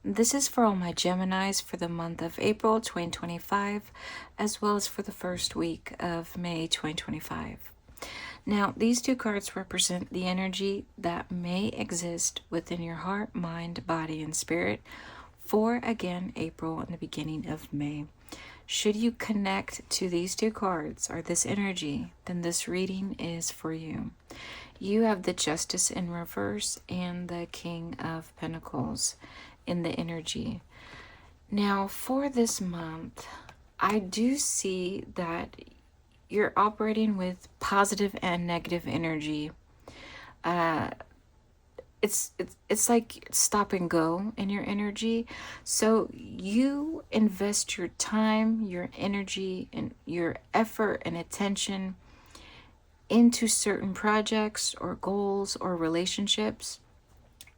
This is for all my Geminis for the month of April 2025, as well as for the first week of May 2025. Now, these two cards represent the energy that may exist within your heart, mind, body, and spirit for, again, April and the beginning of May. Should you connect to these two cards or this energy, then this reading is for you. You have the Justice in reverse and the King of Pentacles in the energy. Now, for this month, I do see that you're operating with positive and negative energy. It's like stop and go in your energy. So you invest your time, your energy, and your effort and attention into certain projects or goals or relationships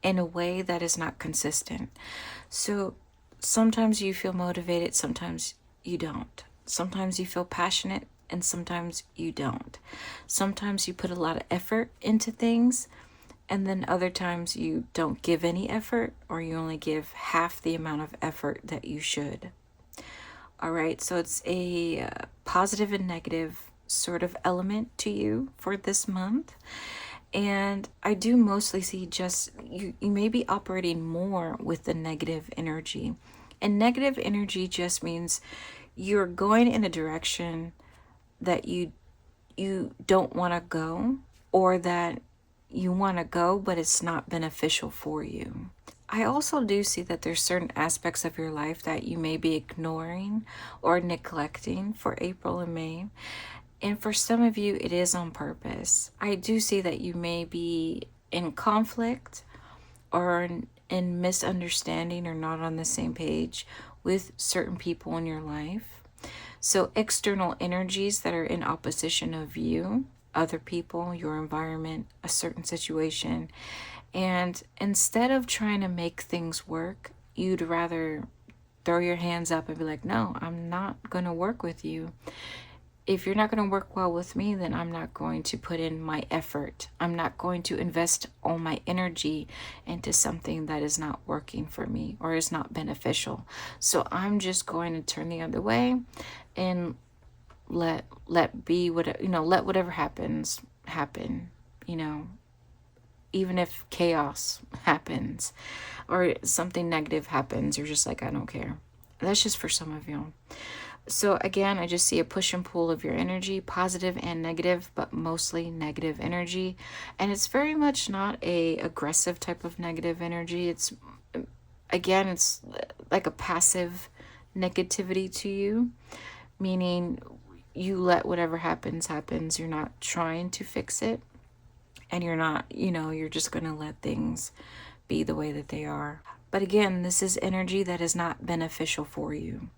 in a way that is not consistent. So sometimes you feel motivated, sometimes you don't. Sometimes you feel passionate, and sometimes you don't. Sometimes you put a lot of effort into things, and then other times you don't give any effort, or you only give half the amount of effort that you should. All right, so it's a positive and negative sort of element to you for this month. And I do mostly see just you may be operating more with the negative energy. And negative energy just means you're going in a direction that you don't want to go, or that you want to go but it's not beneficial for you. I also do see that there's certain aspects of your life that you may be ignoring or neglecting for April and May. And for some of you, it is on purpose. I do see that you may be in conflict or in misunderstanding or not on the same page with certain people in your life. So external energies that are in opposition of you, other people, your environment, a certain situation. And instead of trying to make things work, you'd rather throw your hands up and be like, no, I'm not going to work with you. If you're not going to work well with me, then I'm not going to put in my effort. I'm not going to invest all my energy into something that is not working for me or is not beneficial. So I'm just going to turn the other way and let be what, let whatever happens happen, even if chaos happens or something negative happens, you're just like, I don't care. That's just for some of you. So again, I just see a push and pull of your energy, positive and negative, but mostly negative energy. And it's very much not a aggressive type of negative energy. It's like a passive negativity to you, meaning you let whatever happens. You're not trying to fix it. And you're not, you're just going to let things be the way that they are. But again, this is energy that is not beneficial for you.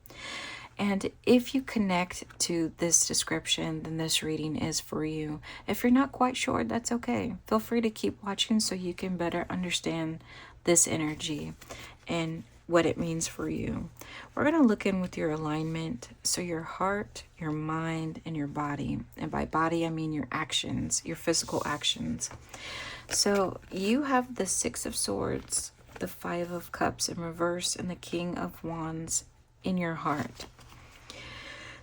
And if you connect to this description, then this reading is for you. If you're not quite sure, that's okay. Feel free to keep watching so you can better understand this energy and what it means for you. We're going to look in with your alignment. So your heart, your mind, and your body. And by body, I mean your actions, your physical actions. So you have the Six of Swords, the Five of Cups in reverse, and the King of Wands in your heart.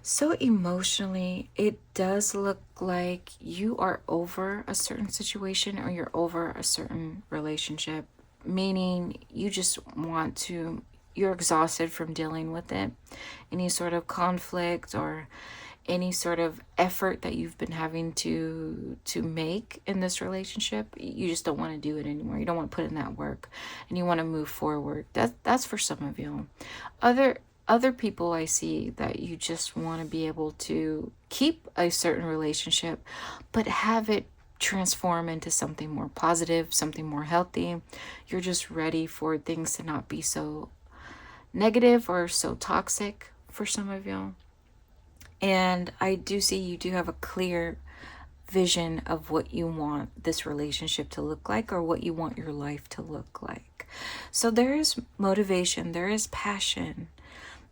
So emotionally, it does look like you are over a certain situation or you're over a certain relationship, meaning you just you're exhausted from dealing with it. Any sort of conflict or any sort of effort that you've been having to make in this relationship, you just don't want to do it anymore. You don't want to put in that work and you want to move forward. That's for some of you. Other people, I see that you just want to be able to keep a certain relationship, but have it transform into something more positive, something more healthy. You're just ready for things to not be so negative or so toxic for some of you. And I do see you do have a clear vision of what you want this relationship to look like or what you want your life to look like. So there is motivation, there is passion.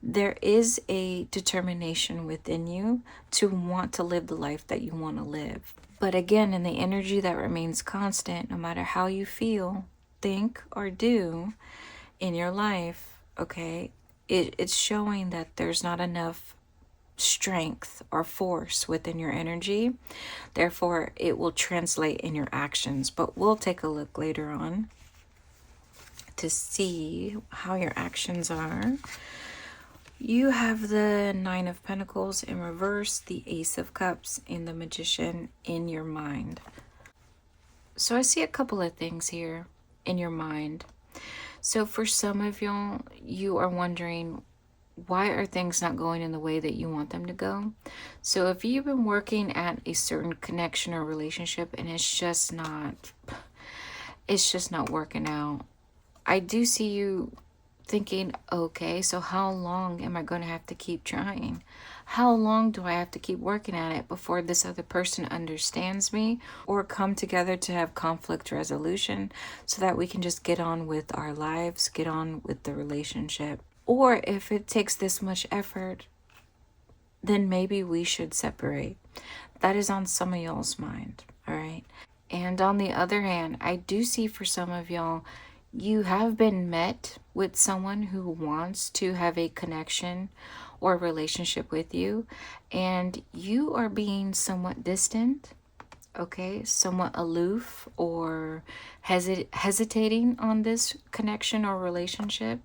There is a determination within you to want to live the life that you want to live. But again, in the energy that remains constant, no matter how you feel, think, or do, in your life, okay, it's showing that there's not enough strength or force within your energy. Therefore, it will translate in your actions. But we'll take a look later on to see how your actions are. You have the Nine of Pentacles in reverse, the Ace of Cups, and the Magician in your mind. So I see a couple of things here in your mind. So for some of y'all, you are wondering, why are things not going in the way that you want them to go? So if you've been working at a certain connection or relationship and it's just not working out, I do see you thinking, okay, so how long am I going to have to keep trying? How long do I have to keep working at it before this other person understands me or come together to have conflict resolution so that we can just get on with our lives, get on with the relationship? Or if it takes this much effort, then maybe we should separate. That is on some of y'all's mind, all right? And on the other hand, I do see for some of y'all, you have been met with someone who wants to have a connection or relationship with you, and you are being somewhat distant, okay, somewhat aloof or hesitating on this connection or relationship.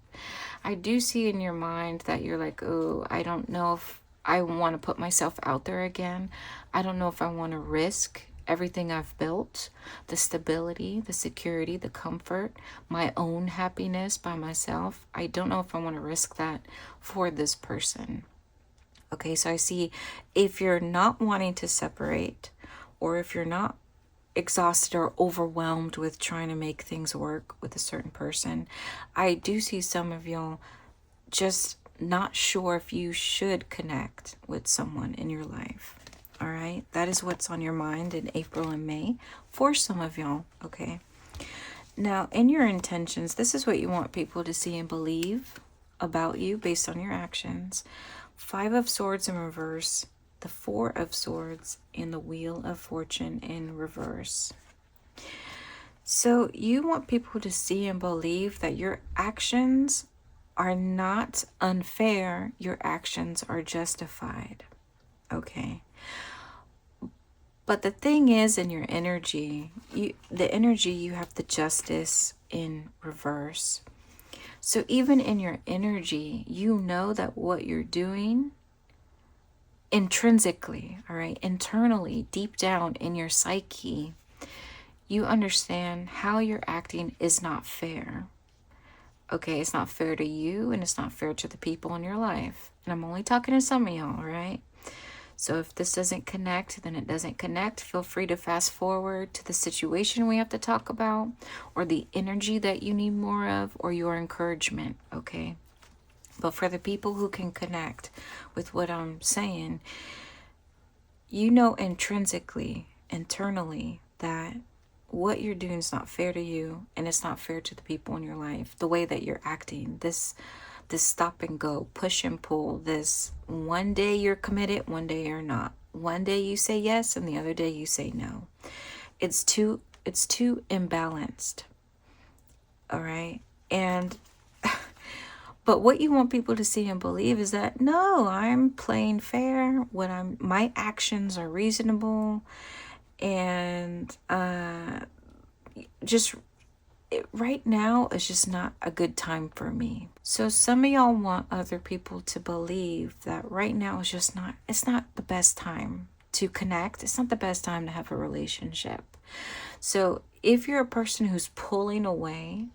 I do see in your mind that you're like, oh, I don't know if I want to put myself out there again. I don't know if I want to risk everything I've built, the stability, the security, the comfort, my own happiness by myself. I don't know if I want to risk that for this person. Okay, so I see if you're not wanting to separate, or if you're not exhausted or overwhelmed with trying to make things work with a certain person, I do see some of y'all just not sure if you should connect with someone in your life. All right, that is what's on your mind in April and May for some of y'all. Okay, now in your intentions, this is what you want people to see and believe about you based on your actions. Five of Swords in reverse, the Four of Swords, and the Wheel of Fortune in reverse. So you want people to see and believe that your actions are not unfair, your actions are justified. Okay. But the thing is, in your energy, you have the Justice in reverse. So even in your energy, you know that what you're doing intrinsically, all right, internally, deep down in your psyche, you understand how you're acting is not fair. Okay, it's not fair to you and it's not fair to the people in your life. And I'm only talking to some of y'all, right? So if this doesn't connect, then it doesn't connect. Feel free to fast forward to the situation we have to talk about, or the energy that you need more of, or your encouragement, okay? But for the people who can connect with what I'm saying, you know intrinsically, internally, that what you're doing is not fair to you, and it's not fair to the people in your life. The way that you're acting, this stop and go, push and pull, this one day you're committed, one day you're not. One day you say yes and the other day you say no. It's too imbalanced. All right? And but what you want people to see and believe is that no, I'm playing fair. My actions are reasonable, and right now is just not a good time for me. So some of y'all want other people to believe that right now is just not, it's not the best time to connect. It's not the best time to have a relationship. So if you're a person who's pulling away,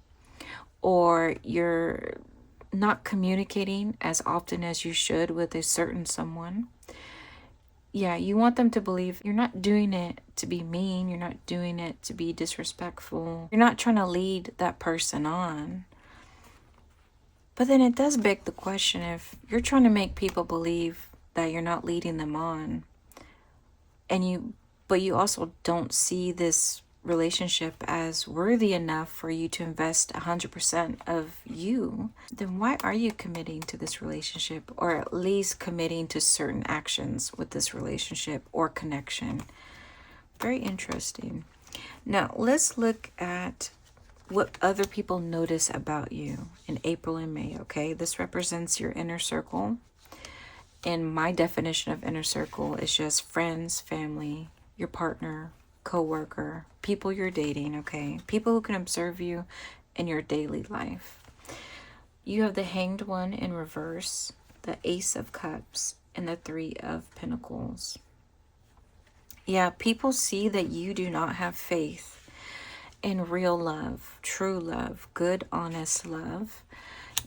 or you're not communicating as often as you should with a certain someone, yeah, you want them to believe you're not doing it to be mean. You're not doing it to be disrespectful. You're not trying to lead that person on. But then it does beg the question, if you're trying to make people believe that you're not leading them on, but you also don't see this relationship as worthy enough for you to invest 100% of you, then why are you committing to this relationship, or at least committing to certain actions with this relationship or connection? Very interesting. Now let's look at what other people notice about you in April and May, okay? This represents your inner circle. And my definition of inner circle is just friends, family, your partner, co-worker, people you're dating, okay? People who can observe you in your daily life. You have the Hanged One in reverse, the Ace of Cups, and the Three of Pentacles. Yeah, people see that you do not have faith in real love, true love, good, honest love.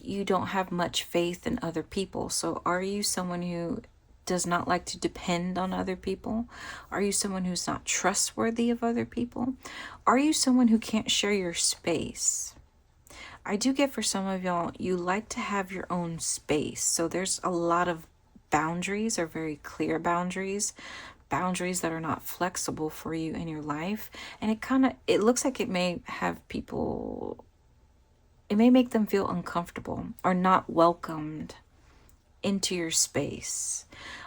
You don't have much faith in other people. So are you someone who does not like to depend on other people? Are you someone who's not trustworthy of other people? Are you someone who can't share your space? I do get for some of y'all, you like to have your own space. So there's a lot of boundaries, or very clear boundaries that are not flexible for you in your life. And it looks like it may have people, it may make them feel uncomfortable or not welcomed into your space.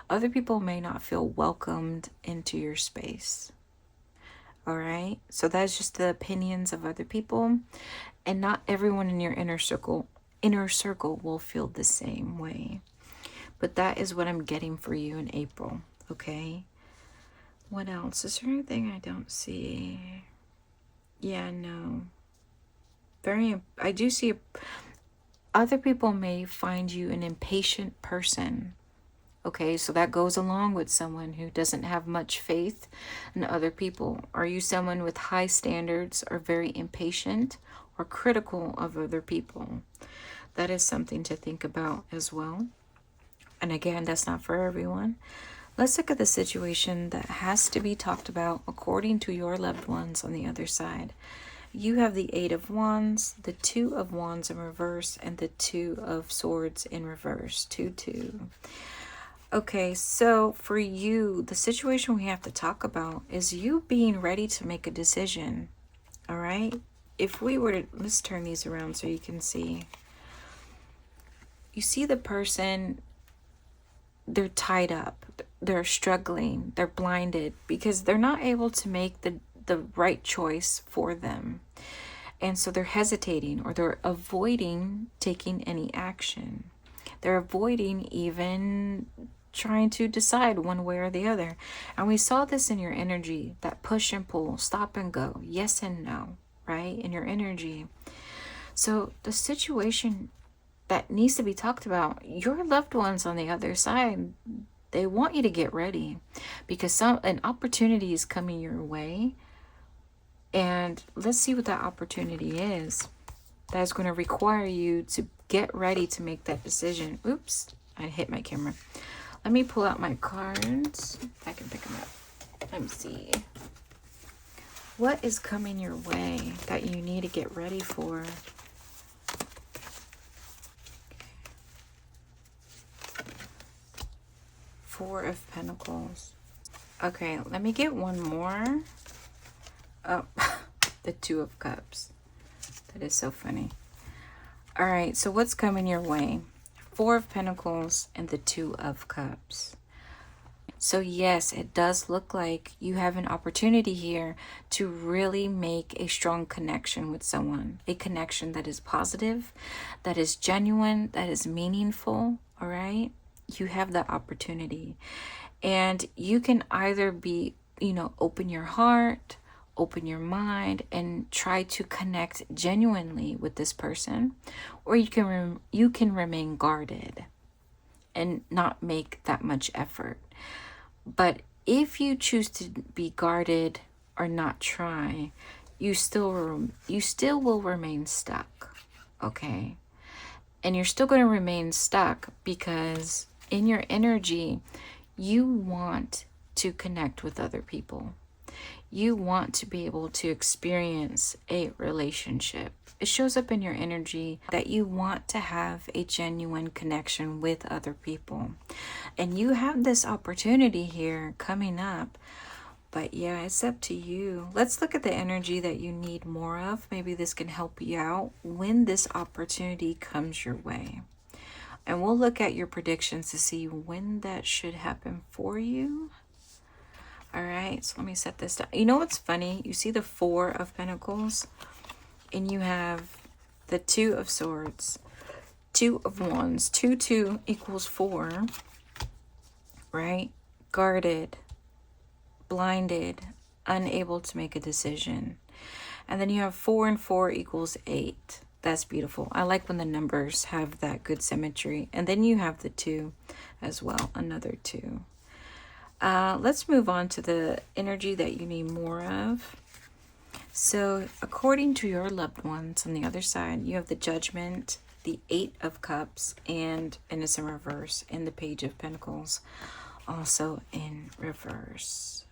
Other people may not feel welcomed into your space. All right, so that's just the opinions of other people, and not everyone in your inner circle will feel the same way. But that is what I'm getting for you in April, okay? What else? Is there anything I don't see? Yeah, no. I do see other people may find you an impatient person. Okay, so that goes along with someone who doesn't have much faith in other people. Are you someone with high standards, or very impatient or critical of other people? That is something to think about as well. And again, that's not for everyone. Let's look at the situation that has to be talked about according to your loved ones on the other side. You have the Eight of Wands, the Two of Wands in reverse, and the Two of Swords in reverse. 2-2. Okay, so for you, the situation we have to talk about is you being ready to make a decision. All right? If we were to, let's turn these around so you can see. You see the person, they're tied up, they're struggling, they're blinded because they're not able to make the right choice for them. And so they're hesitating, or they're avoiding taking any action. They're avoiding even trying to decide one way or the other. And we saw this in your energy, that push and pull, stop and go, yes and no, right? In your energy. So the situation that needs to be talked about, your loved ones on the other side, they want you to get ready because an opportunity is coming your way. And let's see what that opportunity is. That is going to require you to get ready to make that decision. Oops, I hit my camera. Let me pull out my cards. I can pick them up. Let me see. What is coming your way that you need to get ready for? Four of Pentacles. Okay, let me get one more. Oh, the Two of Cups. That is so funny. All right, so what's coming your way? Four of Pentacles and the Two of Cups. So yes, it does look like you have an opportunity here to really make a strong connection with someone. A connection that is positive, that is genuine, that is meaningful, all right? You have that opportunity. And you can either be, open your heart, open your mind, and try to connect genuinely with this person, or you can remain guarded and not make that much effort. But if you choose to be guarded or not try, you still will remain stuck, okay? And you're still going to remain stuck because in your energy, you want to connect with other people. You want to be able to experience a relationship. It shows up in your energy that you want to have a genuine connection with other people. And you have this opportunity here coming up. But yeah, it's up to you. Let's look at the energy that you need more of. Maybe this can help you out when this opportunity comes your way. And we'll look at your predictions to see when that should happen for you. All right, so let me set this down. You know what's funny? You see the Four of Pentacles? and you have the Two of Swords, Two of Wands. 2, 2 equals 4, right? Guarded, blinded, unable to make a decision. And then you have 4 and 4 equals 8. That's beautiful. I like when the numbers have that good symmetry. And then you have the 2 as well, another 2. Let's move on to the energy that you need more of. So according to your loved ones on the other side, you have the Judgment, the 8 of Cups, and it's in reverse, and the Page of Pentacles also in reverse.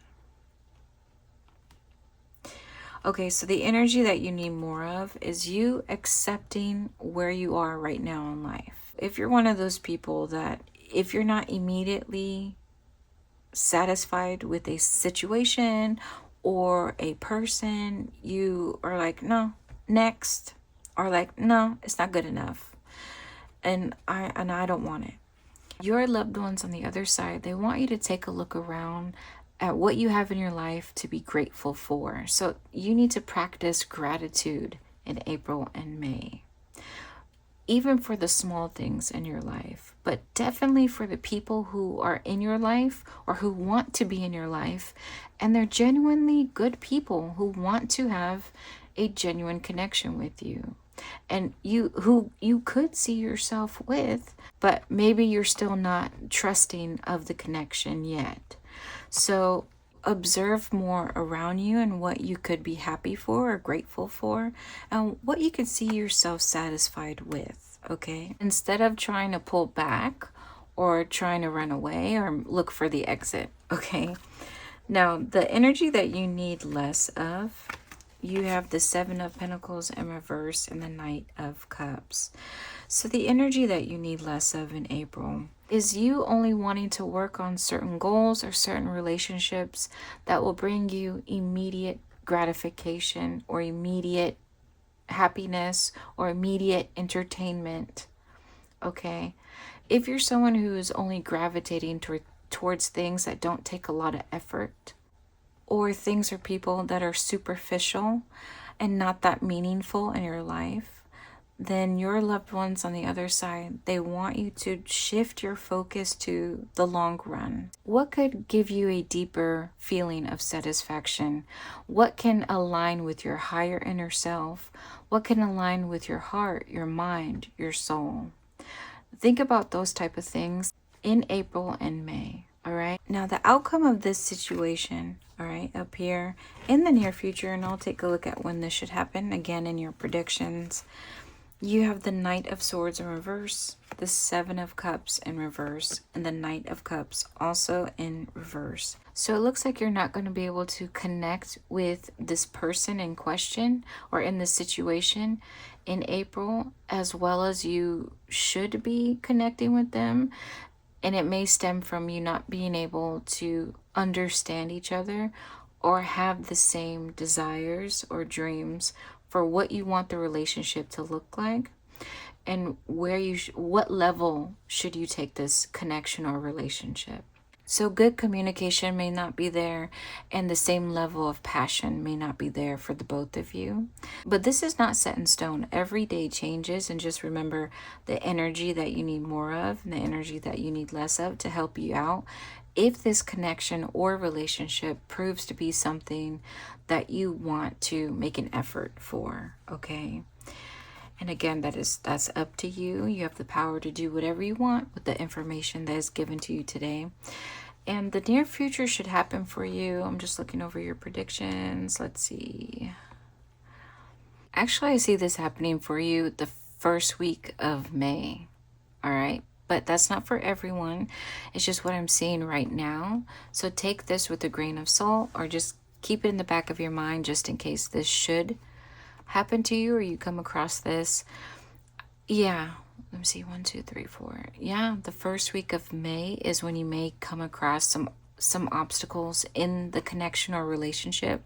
Okay, so the energy that you need more of is you accepting where you are right now in life. If you're one of those people that if you're not immediately satisfied with a situation or a person, you are like, no, next, or like, no, it's not good enough, and I don't want it. Your loved ones on the other side, they want you to take a look around at what you have in your life to be grateful for. So you need to practice gratitude in April and May, even for the small things in your life, but definitely for the people who are in your life or who want to be in your life, and they're genuinely good people who want to have a genuine connection with you, and who you could see yourself with, but maybe you're still not trusting of the connection yet. So observe more around you and what you could be happy for or grateful for, and what you could see yourself satisfied with, okay? Instead of trying to pull back or trying to run away or look for the exit, okay? Now, the energy that you need less of, you have the 7 of Pentacles in reverse and the Knight of Cups. So the energy that you need less of in April is you only wanting to work on certain goals or certain relationships that will bring you immediate gratification or immediate happiness or immediate entertainment, okay? If you're someone who is only gravitating towards things that don't take a lot of effort, or things or people that are superficial and not that meaningful in your life, then your loved ones on the other side, they want you to shift your focus to the long run. What could give you a deeper feeling of satisfaction? What can align with your higher inner self? What can align with your heart, your mind, your soul? Think about those type of things in April and May, all right? Now, the outcome of this situation, all right, up here in the near future, and I'll take a look at when this should happen, again, in your predictions. You have the Knight of Swords in reverse, the 7 of Cups in reverse, and the Knight of Cups also in reverse. So it looks like you're not going to be able to connect with this person in question or in this situation in April as well as you should be connecting with them. And it may stem from you not being able to understand each other or have the same desires or dreams for what you want the relationship to look like, and where what level should you take this connection or relationship. So good communication may not be there, and the same level of passion may not be there for the both of you. But this is not set in stone. Every day changes, and just remember the energy that you need more of and the energy that you need less of to help you out. If this connection or relationship proves to be something that you want to make an effort for, okay? And again, that's up to you. You have the power to do whatever you want with the information that is given to you today. And the near future should happen for you. I'm just looking over your predictions. Let's see. Actually, I see this happening for you the first week of May. All right. But that's not for everyone. It's just what I'm seeing right now. So take this with a grain of salt, or just keep it in the back of your mind just in case this should happen to you or you come across this. Yeah. Let me see. 1, 2, 3, 4. Yeah. The first week of May is when you may come across some obstacles in the connection or relationship.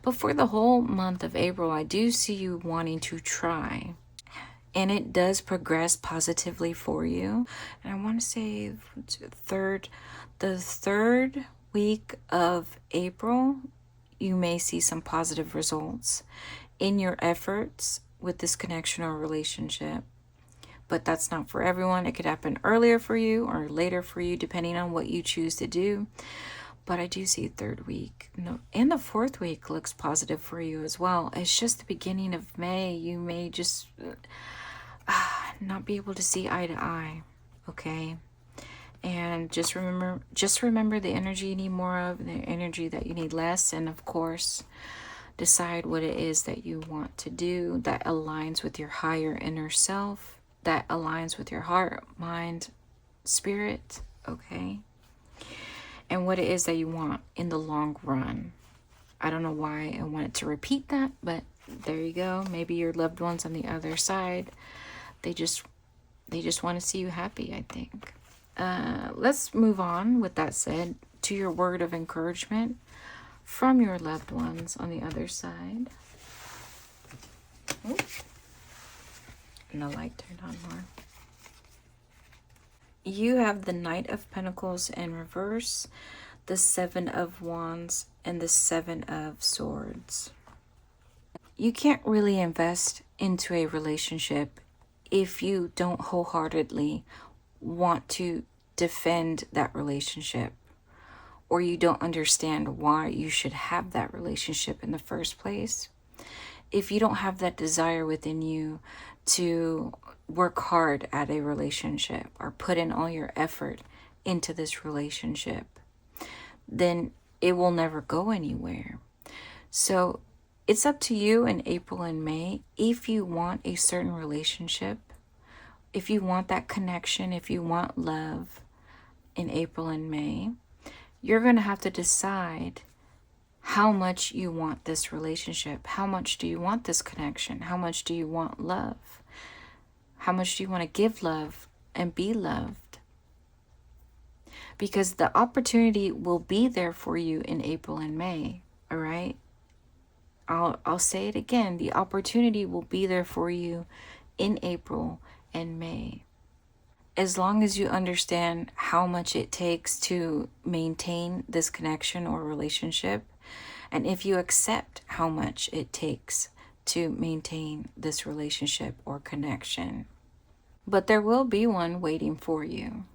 But for the whole month of April, I do see you wanting to try. And it does progress positively for you. And I want to say the third week of April, you may see some positive results in your efforts with this connection or relationship. But that's not for everyone. It could happen earlier for you or later for you, depending on what you choose to do. But I do see third week. No, and the fourth week looks positive for you as well. It's just the beginning of May. You may just not be able to see eye to eye. Okay. And just remember the energy you need more of, the energy that you need less, and of course, decide what it is that you want to do that aligns with your higher inner self, that aligns with your heart, mind, spirit, okay? And what it is that you want in the long run. I don't know why I wanted to repeat that, but there you go. Maybe your loved ones on the other side, they just want to see you happy, I think. Let's move on, with that said, to your word of encouragement from your loved ones on the other side. Oh, and the light turned on more. You have the Knight of Pentacles in reverse, the Seven of Wands, and the Seven of Swords. You can't really invest into a relationship if you don't wholeheartedly want to defend that relationship, or you don't understand why you should have that relationship in the first place. If you don't have that desire within you to work hard at a relationship or put in all your effort into this relationship, then it will never go anywhere. So it's up to you in April and May. If you want a certain relationship, if you want that connection, if you want love in April and May, you're going to have to decide how much you want this relationship. How much do you want this connection? How much do you want love? How much do you want to give love and be loved? Because the opportunity will be there for you in April and May, all right? I'll say it again. The opportunity will be there for you in April and May. As long as you understand how much it takes to maintain this connection or relationship, and if you accept how much it takes to maintain this relationship or connection. But there will be one waiting for you.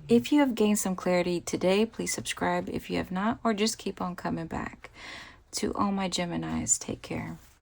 If you have gained some clarity today, please subscribe if you have not, or just keep on coming back. To all my Geminis, take care.